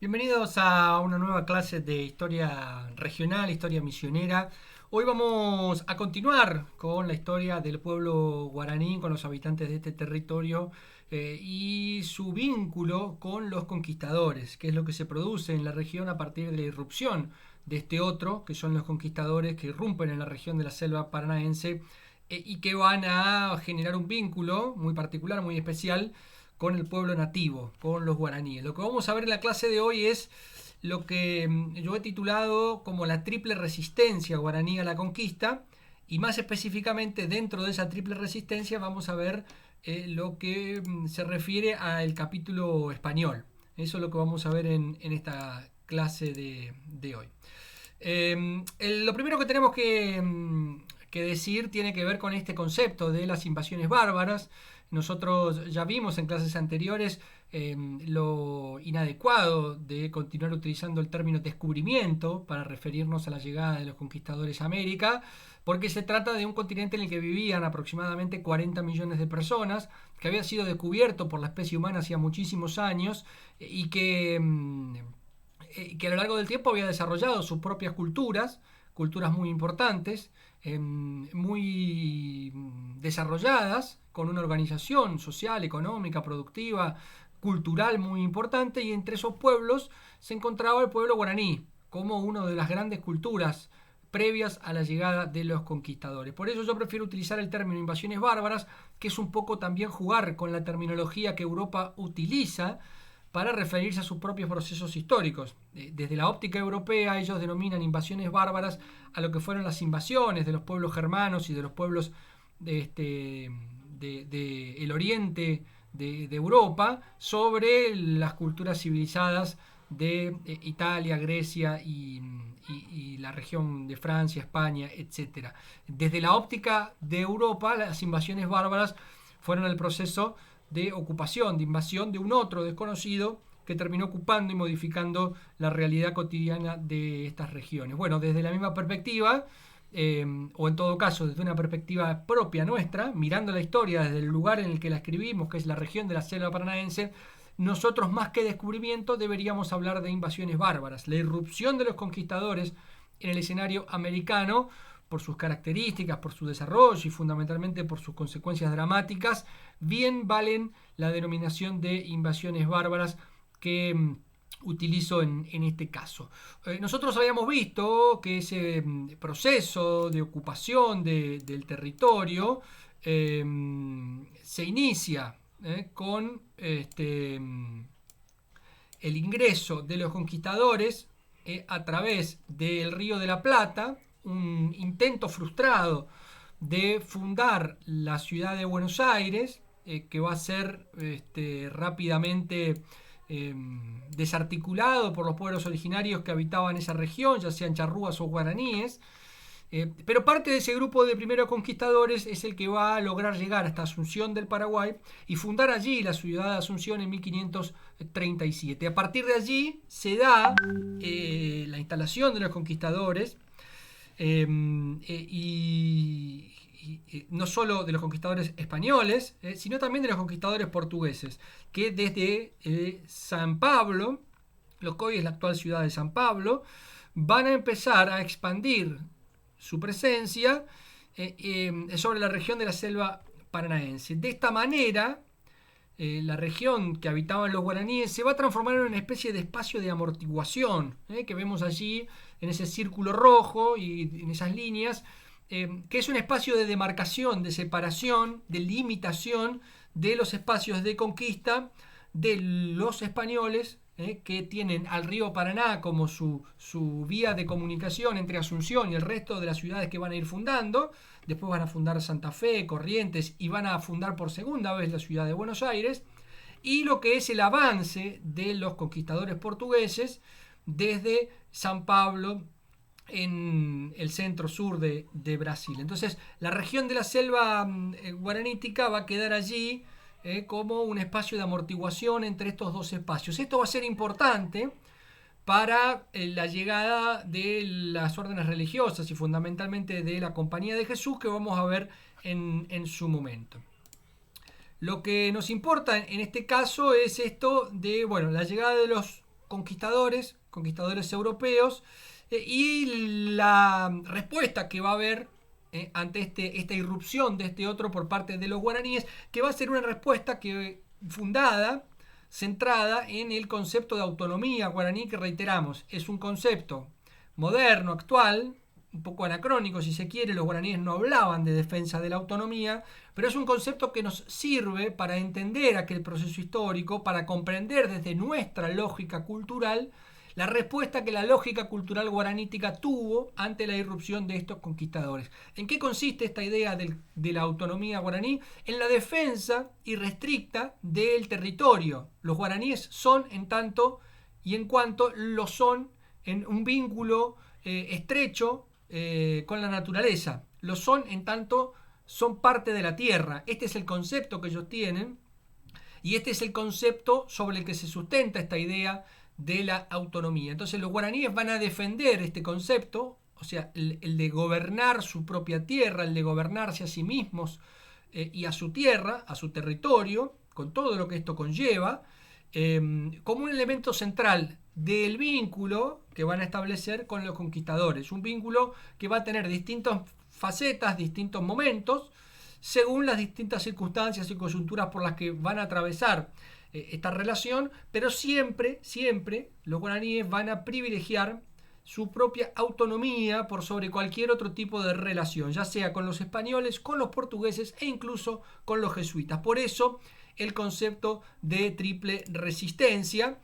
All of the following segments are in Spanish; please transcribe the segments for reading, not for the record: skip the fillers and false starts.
Bienvenidos a una nueva clase de historia regional, historia misionera. Hoy vamos a continuar con la historia del pueblo guaraní, con los habitantes de este territorio y su vínculo con los conquistadores, que es lo que se produce en la región a partir de la irrupción de este otro, que son los conquistadores que irrumpen en la región de la selva paranaense y que van a generar un vínculo muy particular, muy especial con el pueblo nativo, con los guaraníes. Lo que vamos a ver en la clase de hoy es lo que yo he titulado como la triple resistencia guaraní a la conquista, y más específicamente dentro de esa triple resistencia vamos a ver lo que se refiere al capítulo español. Eso es lo que vamos a ver en esta clase de hoy. Lo primero que tenemos que decir tiene que ver con este concepto de las invasiones bárbaras. Nosotros ya vimos en clases anteriores lo inadecuado de continuar utilizando el término descubrimiento para referirnos a la llegada de los conquistadores a América, porque se trata de un continente en el que vivían aproximadamente 40 millones de personas, que había sido descubierto por la especie humana hacía muchísimos años y que a lo largo del tiempo había desarrollado sus propias culturas, culturas muy importantes, muy desarrolladas, con una organización social, económica, productiva, cultural muy importante, y entre esos pueblos se encontraba el pueblo guaraní como una de las grandes culturas previas a la llegada de los conquistadores. Por eso yo prefiero utilizar el término invasiones bárbaras, que es un poco también jugar con la terminología que Europa utiliza para referirse a sus propios procesos históricos. Desde la óptica europea ellos denominan invasiones bárbaras a lo que fueron las invasiones de los pueblos germanos y de los pueblos el oriente de Europa sobre las culturas civilizadas de Italia, Grecia y la región de Francia, España, etcétera. Desde la óptica de Europa, las invasiones bárbaras fueron el proceso de ocupación, de invasión de un otro desconocido que terminó ocupando y modificando la realidad cotidiana de estas regiones. Bueno, desde la misma perspectiva, o en todo caso desde una perspectiva propia nuestra, mirando la historia desde el lugar en el que la escribimos, que es la región de la selva paranaense, nosotros más que descubrimiento deberíamos hablar de invasiones bárbaras. La irrupción de los conquistadores en el escenario americano, por sus características, por su desarrollo y fundamentalmente por sus consecuencias dramáticas, bien valen la denominación de invasiones bárbaras que utilizo en este caso. Nosotros habíamos visto que ese proceso de ocupación del territorio se inicia con el ingreso de los conquistadores a través del Río de la Plata, un intento frustrado de fundar la ciudad de Buenos Aires, que va a ser rápidamente desarticulado por los pueblos originarios que habitaban esa región, ya sean charrúas o guaraníes. Pero parte de ese grupo de primeros conquistadores es el que va a lograr llegar hasta Asunción del Paraguay y fundar allí la ciudad de Asunción en 1537. A partir de allí se da la instalación de los conquistadores y no solo de los conquistadores españoles, sino también de los conquistadores portugueses, que desde San Pablo, lo que hoy es la actual ciudad de San Pablo, van a empezar a expandir su presencia sobre la región de la selva paranaense. De esta manera, la región que habitaban los guaraníes se va a transformar en una especie de espacio de amortiguación, que vemos allí en ese círculo rojo y en esas líneas, que es un espacio de demarcación, de separación, de limitación de los espacios de conquista de los españoles, que tienen al río Paraná como su vía de comunicación entre Asunción y el resto de las ciudades que van a ir fundando. Después van a fundar Santa Fe, Corrientes, y van a fundar por segunda vez la ciudad de Buenos Aires. Y lo que es el avance de los conquistadores portugueses desde San Pablo en el centro sur de Brasil. Entonces, la región de la selva guaranítica va a quedar allí como un espacio de amortiguación entre estos dos espacios. Esto va a ser importante para la llegada de las órdenes religiosas y fundamentalmente de la Compañía de Jesús, que vamos a ver en su momento. Lo que nos importa en este caso es esto de, bueno, la llegada de los conquistadores europeos, y la respuesta que va a haber ante esta irrupción de este otro por parte de los guaraníes, que va a ser una respuesta centrada en el concepto de autonomía guaraní, que reiteramos, es un concepto moderno, actual, un poco anacrónico si se quiere. Los guaraníes no hablaban de defensa de la autonomía, pero es un concepto que nos sirve para entender aquel proceso histórico, para comprender desde nuestra lógica cultural la respuesta que la lógica cultural guaranítica tuvo ante la irrupción de estos conquistadores. ¿En qué consiste esta idea de la autonomía guaraní? En la defensa irrestricta del territorio. Los guaraníes son, en tanto y en cuanto lo son, en un vínculo estrecho con la naturaleza. Lo son en tanto son parte de la tierra. Este es el concepto que ellos tienen, y este es el concepto sobre el que se sustenta esta idea de la autonomía. Entonces los guaraníes van a defender este concepto, o sea, el de gobernar su propia tierra, el de gobernarse a sí mismos y a su tierra, a su territorio, con todo lo que esto conlleva, como un elemento central del vínculo que van a establecer con los conquistadores. Un vínculo que va a tener distintas facetas, distintos momentos, según las distintas circunstancias y coyunturas por las que van a atravesar esta relación, pero siempre los guaraníes van a privilegiar su propia autonomía por sobre cualquier otro tipo de relación, ya sea con los españoles, con los portugueses e incluso con los jesuitas. Por eso el concepto de triple resistencia,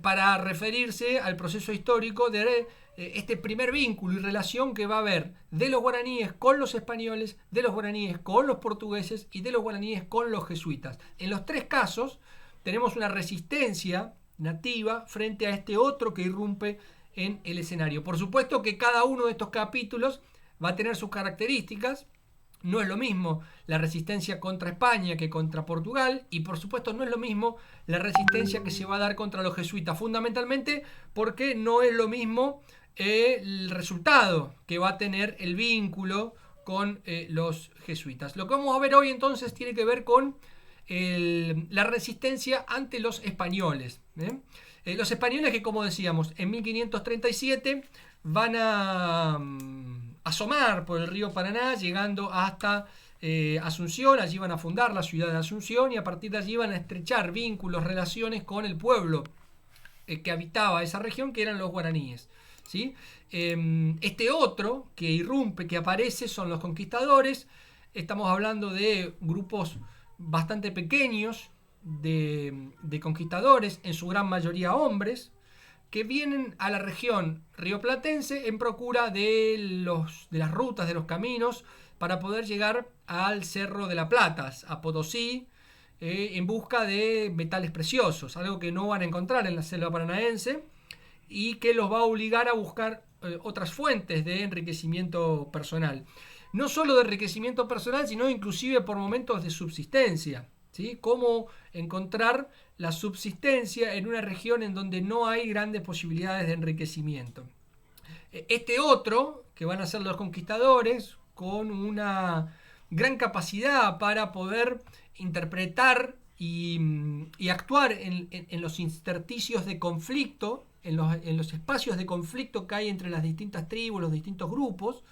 para referirse al proceso histórico de este primer vínculo y relación que va a haber de los guaraníes con los españoles, de los guaraníes con los portugueses y de los guaraníes con los jesuitas. En los tres casos tenemos una resistencia nativa frente a este otro que irrumpe en el escenario. Por supuesto que cada uno de estos capítulos va a tener sus características. No es lo mismo la resistencia contra España que contra Portugal, y por supuesto no es lo mismo la resistencia que se va a dar contra los jesuitas, fundamentalmente porque no es lo mismo el resultado que va a tener el vínculo con los jesuitas. Lo que vamos a ver hoy entonces tiene que ver con la resistencia ante los españoles. Los españoles que, como decíamos, en 1537 van a asomar por el río Paraná, llegando hasta Asunción. Allí van a fundar la ciudad de Asunción y a partir de allí van a estrechar vínculos, relaciones con el pueblo que habitaba esa región, que eran los guaraníes, ¿sí? Este otro que irrumpe, que aparece, son los conquistadores. Estamos hablando de grupos bastante pequeños de conquistadores, en su gran mayoría hombres, que vienen a la región rioplatense en procura de las rutas, de los caminos, para poder llegar al Cerro de la Plata, a Potosí, en busca de metales preciosos, algo que no van a encontrar en la selva paranaense y que los va a obligar a buscar otras fuentes de enriquecimiento personal. No solo de enriquecimiento personal, sino inclusive por momentos de subsistencia, ¿sí? Cómo encontrar la subsistencia en una región en donde no hay grandes posibilidades de enriquecimiento. Este otro, que van a ser los conquistadores, con una gran capacidad para poder interpretar y actuar en los intersticios de conflicto, en los espacios de conflicto que hay entre las distintas tribus, los distintos grupos.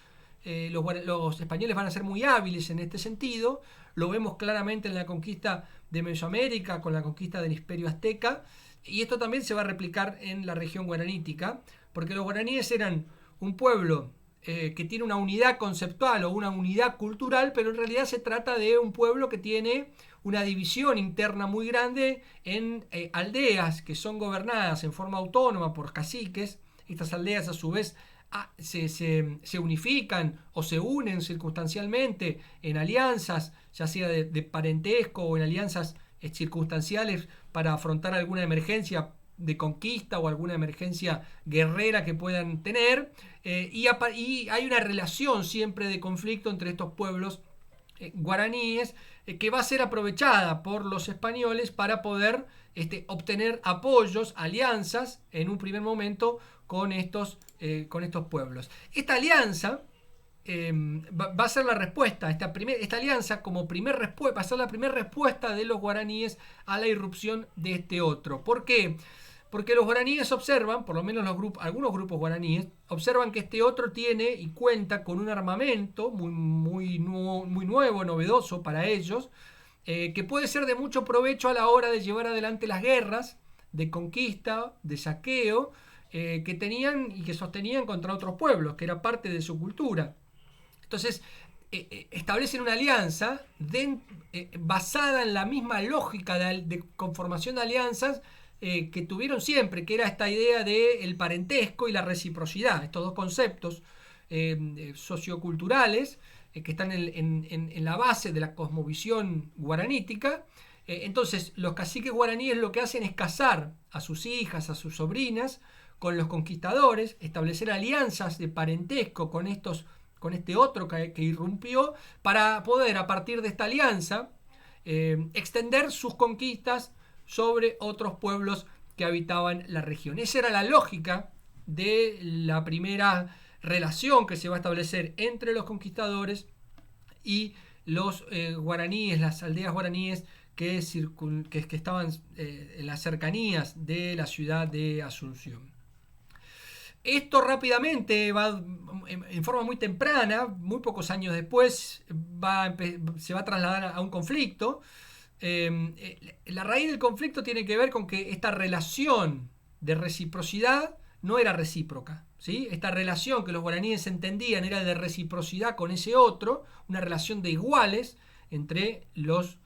Los españoles van a ser muy hábiles en este sentido. Lo vemos claramente en la conquista de Mesoamérica, con la conquista del Imperio Azteca, y esto también se va a replicar en la región guaranítica, porque los guaraníes eran un pueblo que tiene una unidad conceptual o una unidad cultural, pero en realidad se trata de un pueblo que tiene una división interna muy grande en aldeas que son gobernadas en forma autónoma por caciques. Estas aldeas a su vez se unifican o se unen circunstancialmente en alianzas, ya sea de parentesco o en alianzas circunstanciales para afrontar alguna emergencia de conquista o alguna emergencia guerrera que puedan tener, y hay una relación siempre de conflicto entre estos pueblos guaraníes que va a ser aprovechada por los españoles para poder obtener apoyos, alianzas en un primer momento con estos pueblos. Esta alianza va a ser la respuesta, esta alianza como va a ser la primera respuesta de los guaraníes a la irrupción de este otro. ¿Por qué? Porque los guaraníes observan, por lo menos algunos grupos guaraníes, observan que este otro tiene y cuenta con un armamento muy nuevo, novedoso para ellos, que puede ser de mucho provecho a la hora de llevar adelante las guerras de conquista, de saqueo, que tenían y que sostenían contra otros pueblos, que era parte de su cultura. Entonces, establecen una alianza basada en la misma lógica de conformación de alianzas que tuvieron siempre, que era esta idea del parentesco y la reciprocidad, estos dos conceptos socioculturales que están en la base de la cosmovisión guaranítica. Entonces, los caciques guaraníes lo que hacen es casar a sus hijas, a sus sobrinas, con los conquistadores, establecer alianzas de parentesco con este otro que irrumpió, para poder, a partir de esta alianza, extender sus conquistas sobre otros pueblos que habitaban la región. Esa era la lógica de la primera relación que se va a establecer entre los conquistadores y los guaraníes, las aldeas guaraníes que estaban en las cercanías de la ciudad de Asunción. Esto rápidamente va, en forma muy temprana, muy pocos años después, se va a trasladar a un conflicto. La raíz del conflicto tiene que ver con que esta relación de reciprocidad no era recíproca, ¿sí? Esta relación que los guaraníes entendían era de reciprocidad con ese otro, una relación de iguales entre los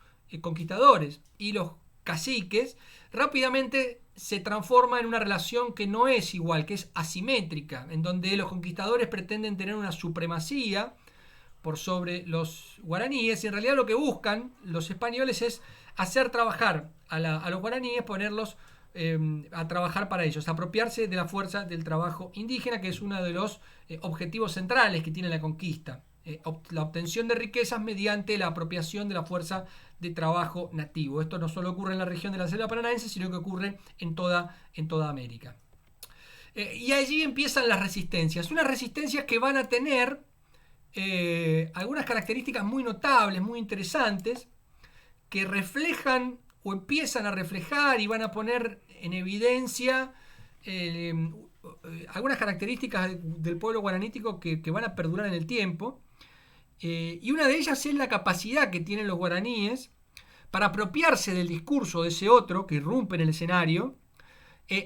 conquistadores y los caciques, rápidamente se transforma en una relación que no es igual, que es asimétrica, en donde los conquistadores pretenden tener una supremacía por sobre los guaraníes, y en realidad lo que buscan los españoles es hacer trabajar a los guaraníes, ponerlos a trabajar para ellos, apropiarse de la fuerza del trabajo indígena, que es uno de los objetivos centrales que tiene la conquista. La obtención de riquezas mediante la apropiación de la fuerza de trabajo nativo. Esto no solo ocurre en la región de la selva paranaense, sino que ocurre en toda América. Y allí empiezan las resistencias. Unas resistencias que van a tener algunas características muy notables, muy interesantes, que reflejan o empiezan a reflejar y van a poner en evidencia algunas características del pueblo guaranítico que van a perdurar en el tiempo. Y una de ellas es la capacidad que tienen los guaraníes para apropiarse del discurso de ese otro que irrumpe en el escenario,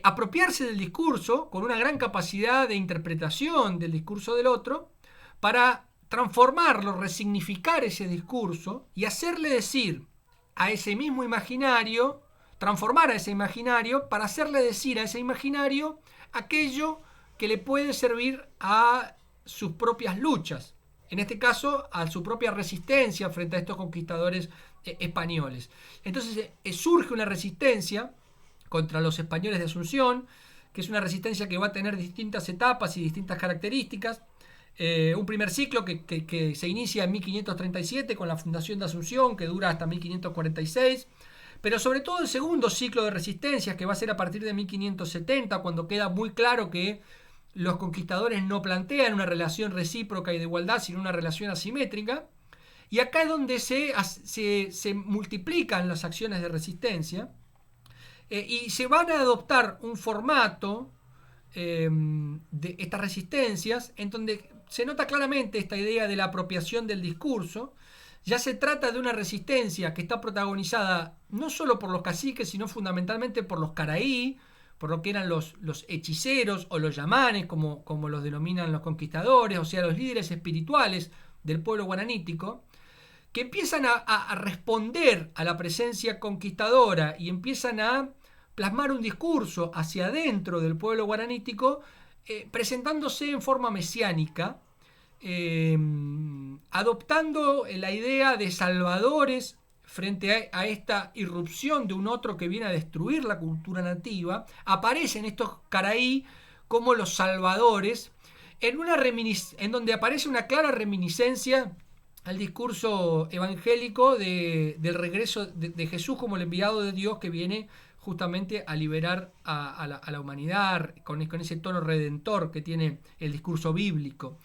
apropiarse del discurso con una gran capacidad de interpretación del discurso del otro, para transformarlo, resignificar ese discurso y hacerle decir a ese mismo imaginario, transformar a ese imaginario para hacerle decir a ese imaginario aquello que le puede servir a sus propias luchas. En este caso, a su propia resistencia frente a estos conquistadores españoles. Entonces surge una resistencia contra los españoles de Asunción, que es una resistencia que va a tener distintas etapas y distintas características. Un primer ciclo que se inicia en 1537 con la fundación de Asunción, que dura hasta 1546. Pero sobre todo el segundo ciclo de resistencias, que va a ser a partir de 1570, cuando queda muy claro que los conquistadores no plantean una relación recíproca y de igualdad, sino una relación asimétrica. Y acá es donde se multiplican las acciones de resistencia y se van a adoptar un formato de estas resistencias en donde se nota claramente esta idea de la apropiación del discurso. Ya se trata de una resistencia que está protagonizada no solo por los caciques, sino fundamentalmente por los caraí, por lo que eran los hechiceros o los yamanes, como los denominan los conquistadores, o sea, los líderes espirituales del pueblo guaranítico, que empiezan a responder a la presencia conquistadora y empiezan a plasmar un discurso hacia adentro del pueblo guaranítico, presentándose en forma mesiánica, adoptando la idea de salvadores frente a esta irrupción de un otro que viene a destruir la cultura nativa. Aparecen estos caraí como los salvadores, en donde aparece una clara reminiscencia al discurso evangélico del regreso de Jesús como el enviado de Dios que viene justamente a liberar a la humanidad con ese tono redentor que tiene el discurso bíblico.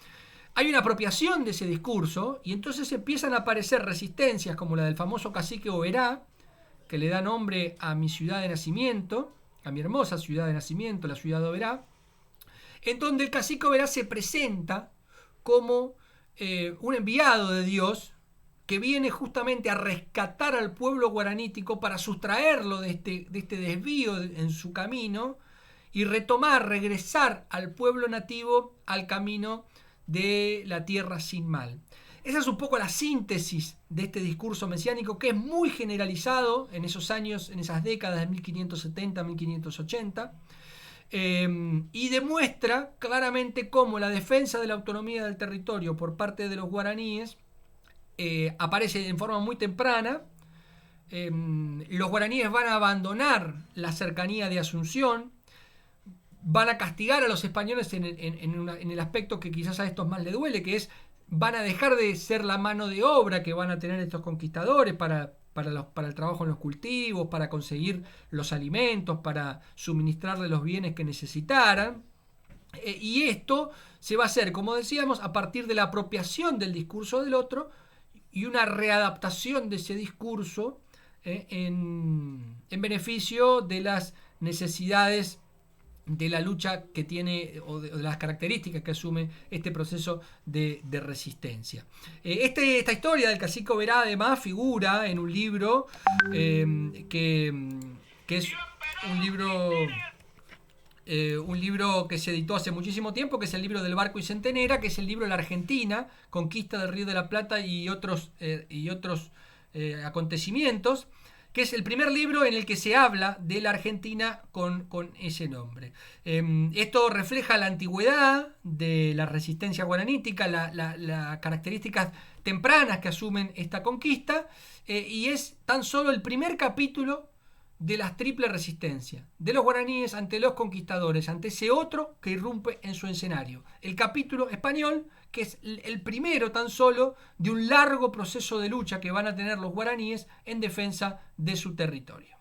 Hay una apropiación de ese discurso y entonces empiezan a aparecer resistencias como la del famoso cacique Oberá, que le da nombre a mi ciudad de nacimiento, a mi hermosa ciudad de nacimiento, la ciudad de Oberá, en donde el cacique Oberá se presenta como un enviado de Dios que viene justamente a rescatar al pueblo guaranítico para sustraerlo de este desvío en su camino y regresar al pueblo nativo al camino de la tierra sin mal. Esa es un poco la síntesis de este discurso mesiánico, que es muy generalizado en esos años, en esas décadas de 1570 1580, y demuestra claramente cómo la defensa de la autonomía del territorio por parte de los guaraníes aparece en forma muy temprana. Los guaraníes van a abandonar la cercanía de Asunción, van a castigar a los españoles en el aspecto que quizás a estos más les duele, que es van a dejar de ser la mano de obra que van a tener estos conquistadores para el trabajo en los cultivos, para conseguir los alimentos, para suministrarle los bienes que necesitaran. Y esto se va a hacer, como decíamos, a partir de la apropiación del discurso del otro y una readaptación de ese discurso en beneficio de las necesidades de la lucha que tiene o de las características que asume este proceso de resistencia. Esta historia del cacique Oberá además figura en un libro que es un libro que se editó hace muchísimo tiempo, que es el libro del Barco y Centenera, que es el libro de la Argentina, conquista del Río de la Plata y otros acontecimientos, que es el primer libro en el que se habla de la Argentina con ese nombre. Esto refleja la antigüedad de la resistencia guaranítica, las características tempranas que asumen esta conquista, y es tan solo el primer capítulo de la triple resistencia de los guaraníes ante los conquistadores, ante ese otro que irrumpe en su escenario. El capítulo español, que es el primero tan solo de un largo proceso de lucha que van a tener los guaraníes en defensa de su territorio.